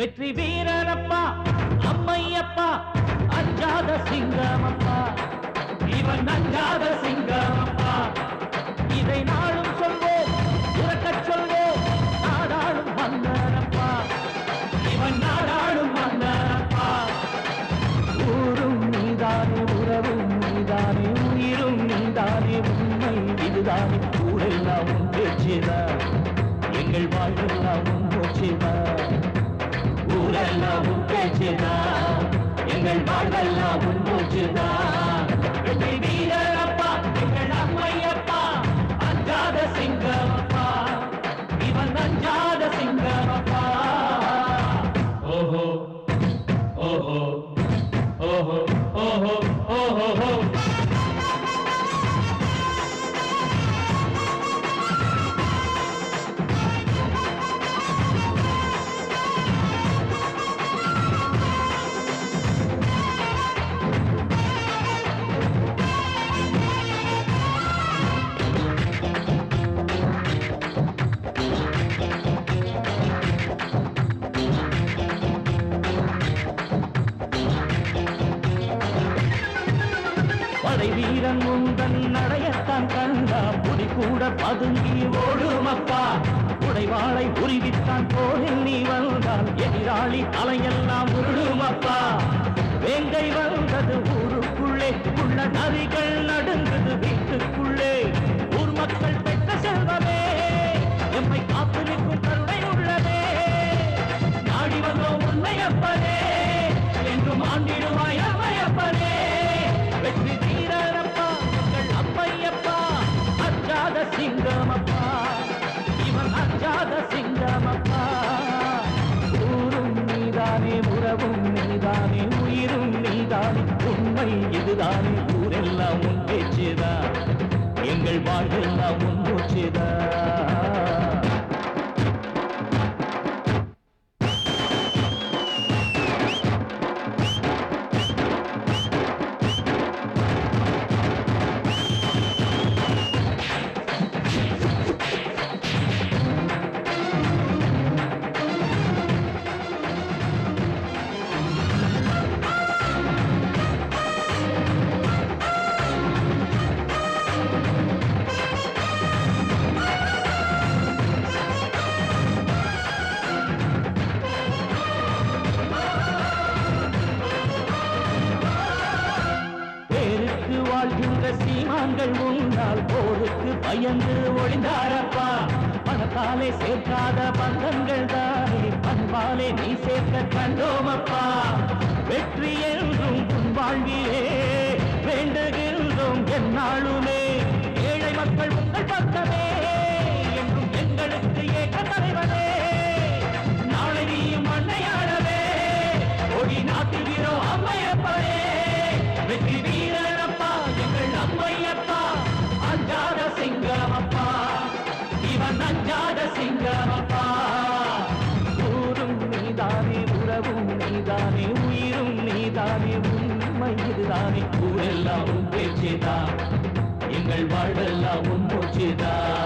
வெற்றி வீரனப்பா அம்மையப்பா அஞ்சாத சிங்கமப்பா இவன் அஞ்சாத சிங்கமப்பா இதை நாளும் சொல்வோம் உறக்கச் சொல்வோம் நாடாளும் மன்னனப்பா இவன் நாடாளும் மன்னனப்பா ஊரும் நீதானே உறவும் நீதானே உயிரும் நீதானே உண்மை இதுதானே ஊரெல்லாம் உன் பேச்சுதான் எங்கள் வாழ்வெல்லாம் உன் மூச்சுதான் ஊரெல்லாம் உன் பேச்சுதான் எங்கள் வாழ்வெல்லாம் உன் மூச்சுதான் வெற்றி வீரனப்பா எங்கள் அம்மையப்பா அஞ்சாத சிங்கமப்பா இவன் அஞ்சாத சிங்கமப்பா ஓஹோ ஓஹோ ஓஹோ ஓஹோ ஓஹோ வீரன் முந்தன் நடையத்தான் கண்டா புடி கூட பதுங்கி ஓடுமப்பா உடைவாளை உருவித்தான் போரில் நீ வந்தால் எதிராளி தலையெல்லாம் உருளுமப்பா வேங்கை வந்தது ஊருக்குள்ளே உள்ள நரிகள் நடுங்குது வீட்டுக்குள்ளே ஊர் மக்கள் பெற்ற செல்வமே எம்மை காத்து நிற்கும் கருணை உள்ளதே நாடி வந்தோம் உண்மையப்பனே என்றும் ஆண்டிடுவாய் அம்மையப்பனே வெற்றி வீரனப்பா எங்கள் அம்மையப்பா அஞ்சாத சிங்கமப்பா இவன் அஞ்சாத சிங்கமப்பா ஊரும் நீதானே உறவும் நீதானே உயிரும் நீதானே உண்மை இதுதானே ஊரெல்லாம் உன் பேச்சுதான் எங்கள் வாழ்வெல்லாம் உன் மூச்சுதான் வாழ்கின்ற சீமான்கள் முன்னால் போருக்கு பயந்து ஒளிந்தாரப்பா பணத்தாலே சேர்க்காத பந்தங்கள் தானே பண்பாலே நீ சேர்க்க கண்டோமப்பா வெற்றி என்றும் உன் வாழ்விலே வேண்டுகின்றோம் எந்நாளுமே ஏழை மக்கள் உங்கள் பக்கமே என்றும் எங்களுக்கு ஏற்ற தலைவனே நாளை நீயும் அன்னையாடவே ஒளி நாட்டில் வீரோ அம்மையப்பனே வெற்றி வீரனப்பா எங்கள் அம்மையப்பா அஞ்சாத சிங்கமப்பா இவன் அஞ்சாத சிங்கமப்பா ஊரும் நீதானே உறவும் நீதானே உயிரும் நீதானே உண்மை இதுதானே ஊரெல்லாம் உன் பேச்சுதான் எங்கள் வாழ்வெல்லாம் உன் மூச்சுதான்